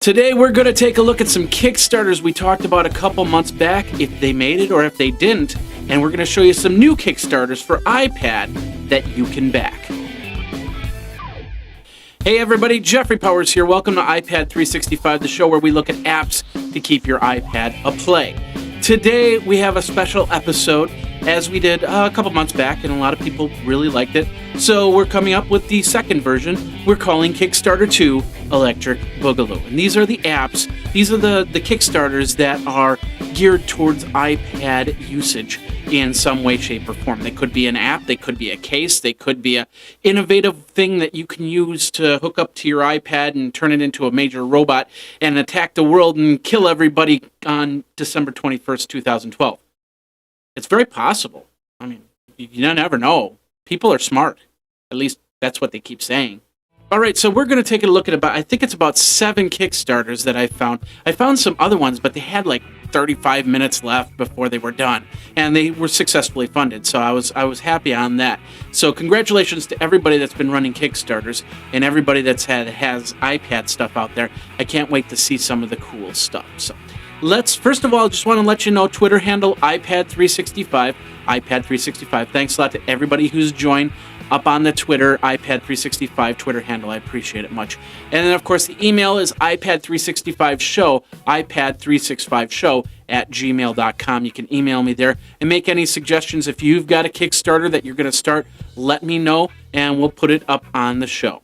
Today we're going to take a look at some Kickstarters we talked about a couple months back, if they made it or if they didn't, and we're going to show you some new Kickstarters for iPad that you can back. Hey everybody, Jeffrey Powers here. Welcome to iPad 365, the show where we look at apps to keep your iPad aplay. Today we have a special episode, as we did a couple months back, and a lot of people really liked it. So we're coming up with the second version. We're calling Kickstarter 2 Electric Boogaloo. And these are the apps, these are the Kickstarters that are geared towards iPad usage in some way, shape, or form. They could be an app, they could be a case, they could be an innovative thing that you can use to hook up to your iPad and turn it into a major robot and attack the world and kill everybody on December 21st, 2012. It's very possible. I mean, you never know. People are smart. At least that's what they keep saying. All right, so we're going to take a look at I think it's about 7 Kickstarters that I found. I found some other ones, but they had like 35 minutes left before they were done, and they were successfully funded, so I was happy on that. So congratulations to everybody that's been running Kickstarters and everybody has iPad stuff out there. I can't wait to see some of the cool stuff. So let's first of all just want to let you know, Twitter handle iPad365, iPad365. Thanks a lot to everybody who's joined up on the Twitter, iPad365 Twitter handle. I appreciate it much. And then, of course, the email is iPad365show, iPad365show @gmail.com. You can email me there and make any suggestions. If you've got a Kickstarter that you're going to start, let me know, and we'll put it up on the show.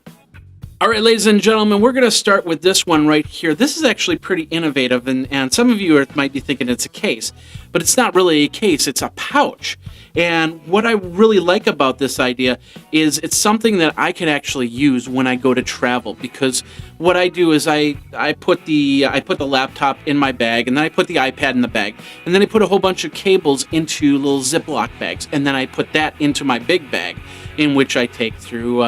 All right, ladies and gentlemen, we're going to start with this one right here. This is actually pretty innovative, and some of you might be thinking it's a case, but it's not really a case, it's a pouch. And what I really like about this idea is it's something that I can actually use when I go to travel, because what I do is I put the laptop in my bag, and then I put the iPad in the bag, and then I put a whole bunch of cables into little Ziploc bags, and then I put that into my big bag, in which I take through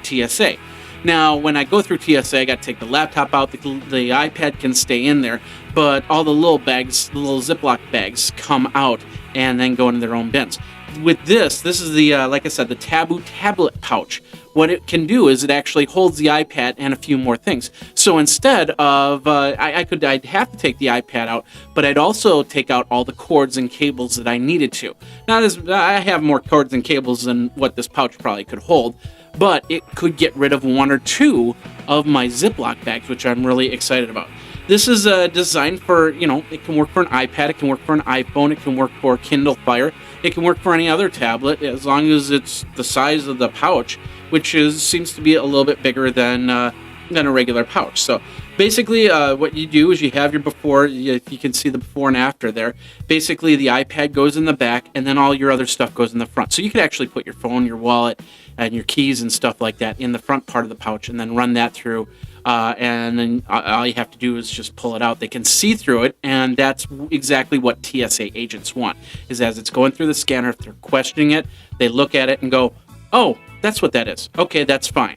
TSA. Now, when I go through TSA, I got to take the laptop out. The iPad can stay in there, but all the little bags, the little Ziploc bags, come out and then go into their own bins. With this is the, like I said, the Taboo tablet pouch. What it can do is it actually holds the iPad and a few more things. So instead of, I'd have to take the iPad out, but I'd also take out all the cords and cables that I needed to. I have more cords and cables than what this pouch probably could hold, but it could get rid of 1 or 2 of my Ziploc bags, which I'm really excited about. This is designed for, it can work for an iPad, it can work for an iPhone, it can work for Kindle Fire, it can work for any other tablet, as long as it's the size of the pouch, which seems to be a little bit bigger than a regular pouch. So basically what you do is you have your before, if you can see the before and after there, basically the iPad goes in the back and then all your other stuff goes in the front. So you could actually put your phone, your wallet, and your keys and stuff like that in the front part of the pouch and then run that through, and then all you have to do is just pull it out. They can see through it, and that's exactly what TSA agents want, is as it's going through the scanner, if they're questioning it, they look at it and go, oh, that's what that is. Okay, that's fine.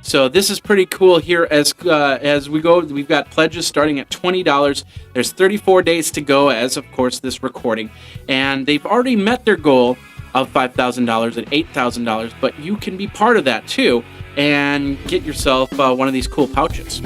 So this is pretty cool here as we go. We've got pledges starting at $20. There's 34 days to go as, of course, this recording. And they've already met their goal of $5,000 and $8,000, but you can be part of that too and get yourself one of these cool pouches.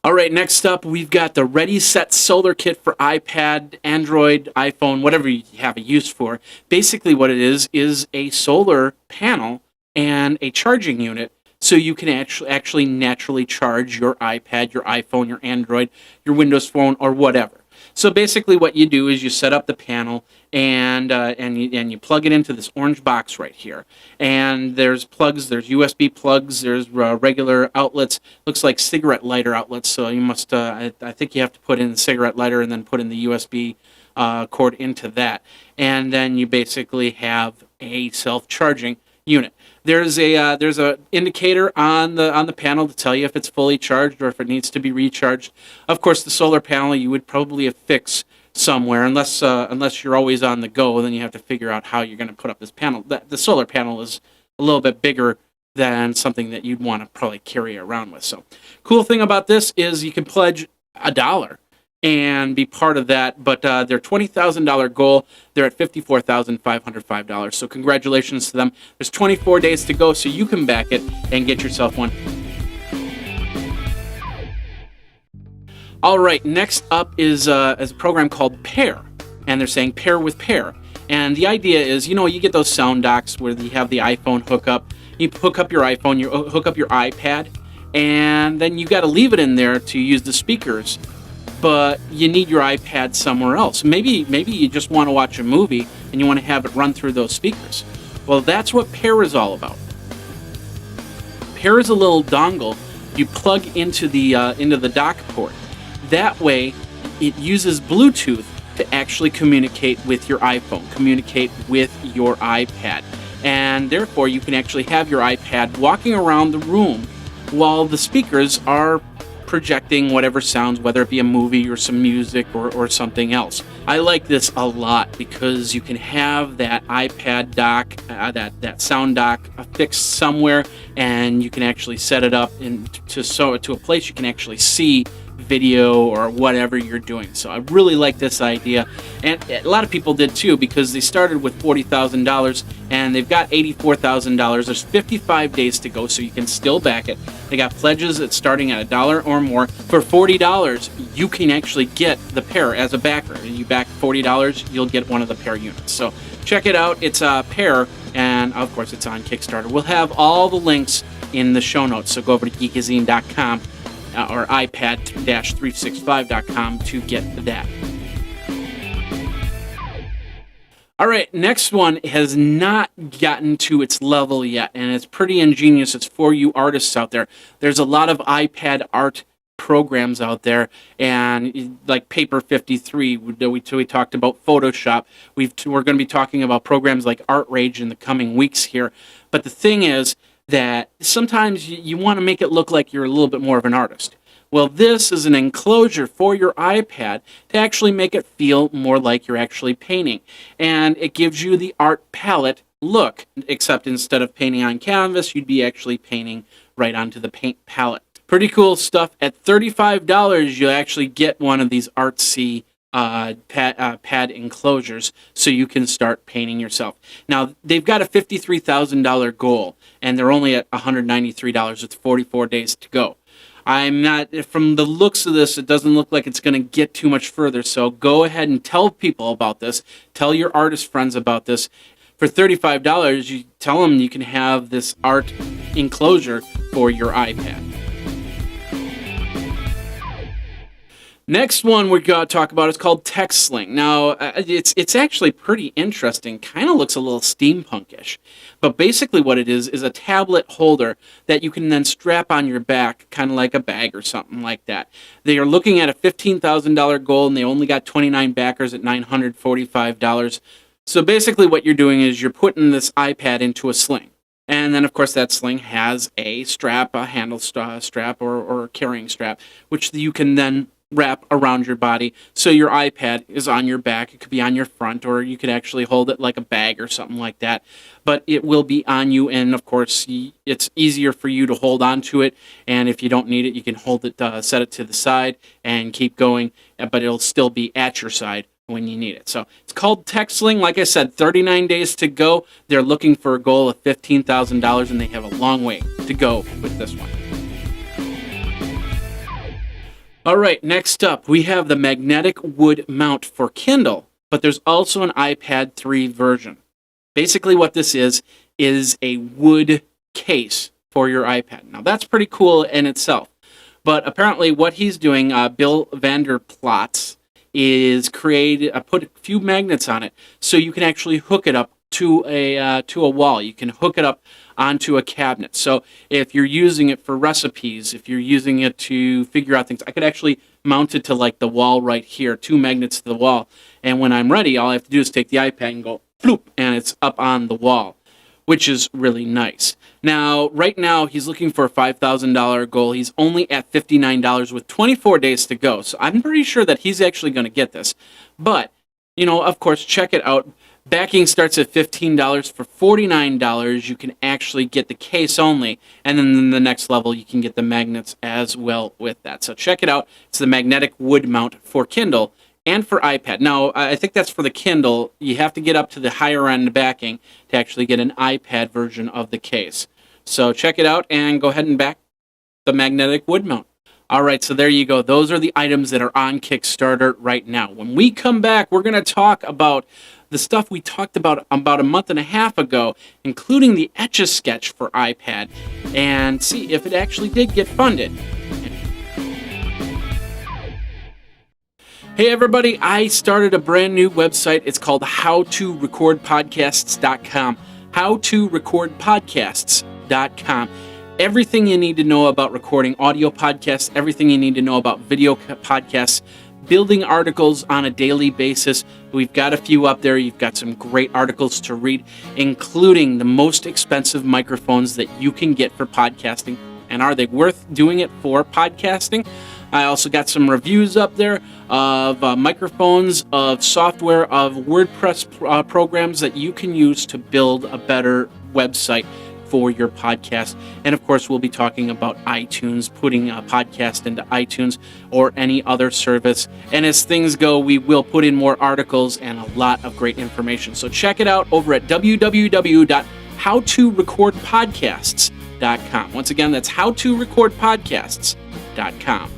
All right, next up, we've got the ReadySet Solar Kit for iPad, Android, iPhone, whatever you have a use for. Basically what it is a solar panel and a charging unit, so you can actually naturally charge your iPad, your iPhone, your Android, your Windows Phone, or whatever. So basically what you do is you set up the panel and you plug it into this orange box right here. And there's plugs, there's USB plugs, there's regular outlets, looks like cigarette lighter outlets. So you must, I think you have to put in the cigarette lighter and then put in the USB cord into that. And then you basically have a self-charging unit. There's a indicator on the panel to tell you if it's fully charged or if it needs to be recharged. Of course, the solar panel you would probably affix somewhere, unless you're always on the go. Then you have to figure out how you're going to put up this panel. The solar panel is a little bit bigger than something that you'd want to probably carry around with. So, cool thing about this is you can pledge $1. and be part of that. But their $20,000 goal, they're at $54,505. So congratulations to them. There's 24 days to go, so you can back it and get yourself one. All right, next up is a program called Pear, and they're saying pair with Pear. And the idea is, you get those sound docks where you have the iPhone hookup. You hook up your iPhone, you hook up your iPad, and then you got to leave it in there to use the speakers. But you need your iPad somewhere else. Maybe you just want to watch a movie and you want to have it run through those speakers. Well, that's what Pear is all about. Pear is a little dongle you plug into the dock port. That way, it uses Bluetooth to actually communicate with your iPhone, communicate with your iPad. And therefore, you can actually have your iPad walking around the room while the speakers are projecting whatever sounds, whether it be a movie or some music or something else. I like this a lot because you can have that iPad dock, that sound dock affixed somewhere, and you can actually set it up to a place you can actually see video or whatever you're doing. So I really like this idea, and a lot of people did too, because they started with $40,000 and they've got $84,000. There's 55 days to go, so you can still back it. They got pledges that's starting at $1 or more. For $40, you can actually get the Pear as a backer. You back $40, you'll get one of the Pear units. So check it out. It's a Pear, and of course it's on Kickstarter. We'll have all the links in the show notes, so go over to geekazine.com or iPad-365.com to get that. All right, next one has not gotten to its level yet, and it's pretty ingenious. It's for you artists out there. There's a lot of iPad art programs out there, and like Paper 53, we talked about Photoshop. We're going to be talking about programs like Art Rage in the coming weeks here. But the thing is that sometimes you want to make it look like you're a little bit more of an artist. Well, this is an enclosure for your iPad to actually make it feel more like you're actually painting. And it gives you the art palette look, except instead of painting on canvas, you'd be actually painting right onto the paint palette. Pretty cool stuff. At $35, you'll actually get one of these artsy pad enclosures so you can start painting yourself. Now, they've got a $53,000 goal, and they're only at $193 with 44 days to go. From the looks of this, it doesn't look like it's going to get too much further, so go ahead and tell people about this. Tell your artist friends about this. For $35, you tell them you can have this art enclosure for your iPad. Next one we're going to talk about is called Sling. Now, it's actually pretty interesting. Kind of looks a little steampunkish. But basically what it is a tablet holder that you can then strap on your back, kind of like a bag or something like that. They are looking at a $15,000 goal, and they only got 29 backers at $945. So basically what you're doing is you're putting this iPad into a sling. And then, of course, that sling has a strap, a handle strap or carrying strap, which you can then wrap around your body, so your iPad is on your back. It could be on your front, or you could actually hold it like a bag or something like that. But it will be on you, and of course, it's easier for you to hold on to it. And if you don't need it, you can hold it, set it to the side, and keep going. But it'll still be at your side when you need it. So it's called Sling. Like I said, 39 days to go. They're looking for a goal of $15,000, and they have a long way to go with this one. All right, next up, we have the magnetic wood mount for Kindle, but there's also an iPad 3 version. Basically what this is a wood case for your iPad. Now, that's pretty cool in itself, but apparently what he's doing, Bill Vanderplatz, is put a few magnets on it so you can actually hook it up to a wall. You can hook it up onto a cabinet. So if you're using it for recipes, if you're using it to figure out things, I could actually mount it to like the wall right here, 2 magnets to the wall. And when I'm ready, all I have to do is take the iPad and go floop, and it's up on the wall, which is really nice. Now, right now, he's looking for a $5,000 goal. He's only at $59 with 24 days to go. So I'm pretty sure that he's actually going to get this. But, of course, check it out. Backing starts at $15. For $49, you can actually get the case only, and then in the next level, you can get the magnets as well with that. So check it out. It's the magnetic wood mount for Kindle and for iPad. Now, I think that's for the Kindle. You have to get up to the higher end backing to actually get an iPad version of the case. So check it out and go ahead and back the magnetic wood mount. All right, so there you go. Those are the items that are on Kickstarter right now. When we come back, we're going to talk about the stuff we talked about a month and a half ago, including the Etch-a-Sketch for iPad, and see if it actually did get funded. Hey everybody, I started a brand new website. It's called howtorecordpodcasts.com. howtorecordpodcasts.com. Everything you need to know about recording audio podcasts, everything you need to know about video podcasts, building articles on a daily basis. We've got a few up there. You've got some great articles to read, including the most expensive microphones that you can get for podcasting. And are they worth doing it for podcasting? I also got some reviews up there of microphones, of software, of WordPress programs that you can use to build a better website for your podcast. And of course, we'll be talking about iTunes, putting a podcast into iTunes or any other service. And as things go, we will put in more articles and a lot of great information. So check it out over at www.howtorecordpodcasts.com. Once again, that's howtorecordpodcasts.com.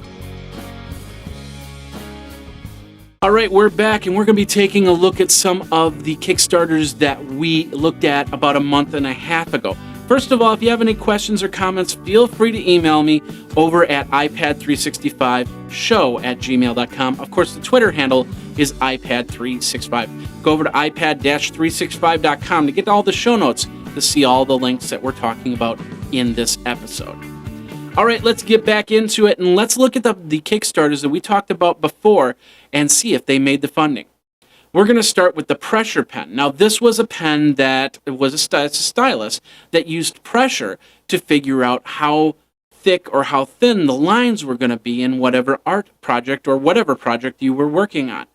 All right, we're back, and we're going to be taking a look at some of the Kickstarters that we looked at about a month and a half ago. First of all, if you have any questions or comments, feel free to email me over at ipad365show@gmail.com. Of course, the Twitter handle is ipad365. Go over to ipad-365.com to get all the show notes to see all the links that we're talking about in this episode. All right, let's get back into it, and let's look at the Kickstarters that we talked about before and see if they made the funding. We're going to start with the pressure pen. Now, this was a pen that was a stylus that used pressure to figure out how thick or how thin the lines were going to be in whatever art project or whatever project you were working on.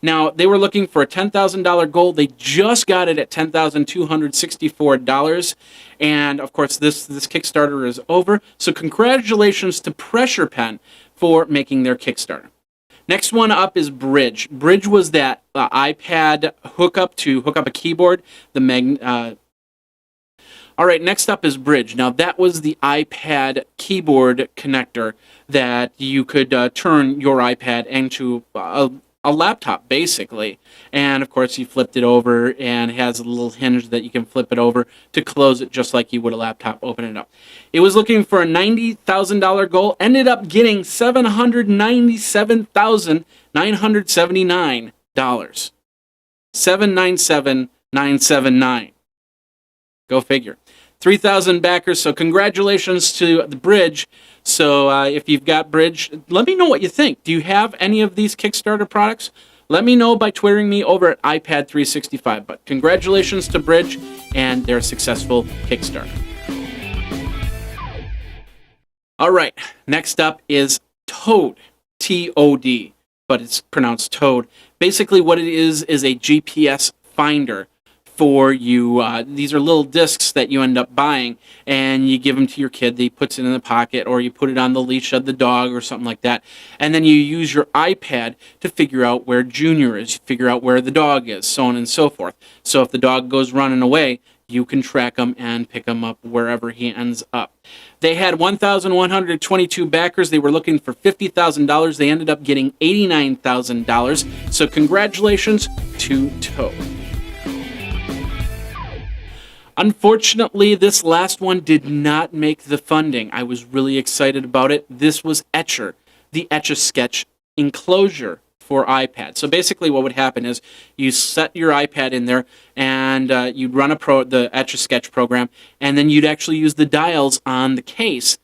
Now, they were looking for a $10,000 goal. They just got it at $10,264. And, of course, this Kickstarter is over. So congratulations to Pressure Pen for making their Kickstarter. Next one up is Bridge. Bridge was that iPad hookup to hook up a keyboard. All right, next up is Bridge. Now, that was the iPad keyboard connector that you could turn your iPad into a laptop, basically. And, of course, you flipped it over, and it has a little hinge that you can flip it over to close it just like you would a laptop, open it up. It was looking for a $90,000 goal, ended up getting $797,979. $797,979. Go figure. 3,000 backers, so congratulations to the Bridge. So if you've got Bridge, let me know what you think. Do you have any of these Kickstarter products? Let me know by twittering me over at iPad365. But congratulations to Bridge and their successful Kickstarter. All right, next up is Toad, T-O-D, but it's pronounced Toad. Basically what it is a GPS finder for you. These are little discs that you end up buying, and you give them to your kid. He puts it in the pocket, or you put it on the leash of the dog or something like that. And then you use your iPad to figure out where Junior is, figure out where the dog is, so on and so forth. So if the dog goes running away, you can track him and pick him up wherever he ends up. They had 1,122 backers. They were looking for $50,000. They ended up getting $89,000. So congratulations to Toad. Unfortunately, this last one did not make the funding. I was really excited about it. This was Etcher, the Etch-a-Sketch enclosure for iPad. So basically what would happen is you set your iPad in there, and you'd run the Etch-a-Sketch program, and then you'd actually use the dials on the case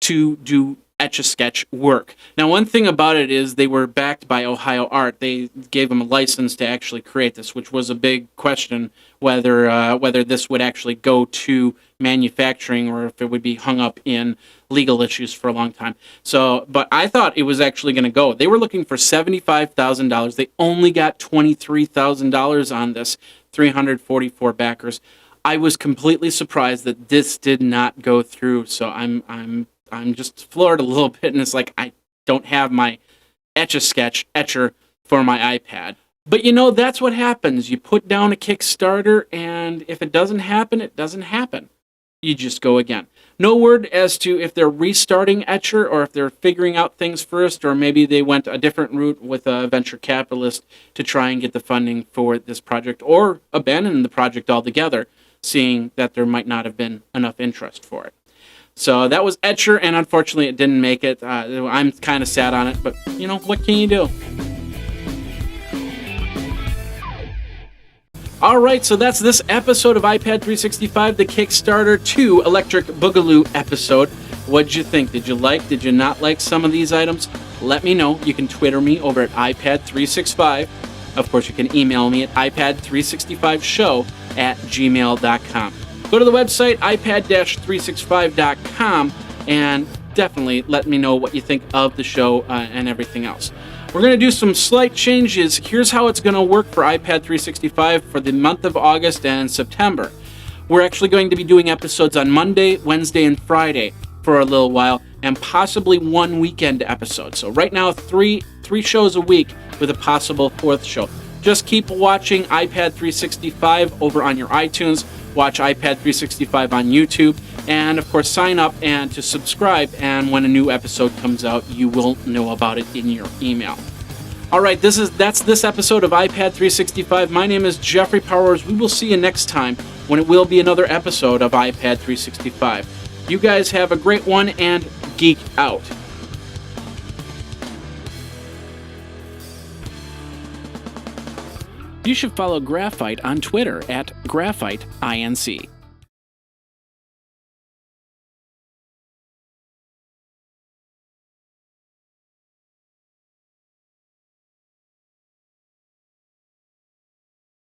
to do Etch-a-Sketch work. Now, one thing about it is they were backed by Ohio Art. They gave them a license to actually create this, which was a big question whether this would actually go to manufacturing or if it would be hung up in legal issues for a long time. So, but I thought it was actually going to go. They were looking for $75,000. They only got $23,000 on this, 344 backers. I was completely surprised that this did not go through. So I'm just floored a little bit, and it's like I don't have my Etch-a-Sketch etcher for my iPad. But that's what happens. You put down a Kickstarter, and if it doesn't happen, it doesn't happen. You just go again. No word as to if they're restarting Etcher or if they're figuring out things first, or maybe they went a different route with a venture capitalist to try and get the funding for this project, or abandon the project altogether, seeing that there might not have been enough interest for it. So that was Etcher, and unfortunately it didn't make it. I'm kind of sad on it, but what can you do? All right, so that's this episode of iPad 365, the Kickstarter II Electric Boogaloo episode. What'd you think? Did you not like some of these items? Let me know. You can Twitter me over at iPad365. Of course, you can email me at ipad365show@gmail.com. Go to the website, ipad-365.com, and definitely let me know what you think of the show and everything else. We're going to do some slight changes. Here's how it's going to work for iPad 365 for the month of August and September. We're actually going to be doing episodes on Monday, Wednesday, and Friday for a little while, and possibly one weekend episode. So right now, three shows a week with a possible fourth show. Just keep watching iPad 365 over on your iTunes. Watch iPad 365 on YouTube, and of course sign up and to subscribe, and when a new episode comes out, you will know about it in your email. All right, that's this episode of iPad 365. My name is Jeffrey Powers. We will see you next time when it will be another episode of iPad 365. You guys have a great one, and geek out. You should follow Graphite on Twitter at GraphiteINC.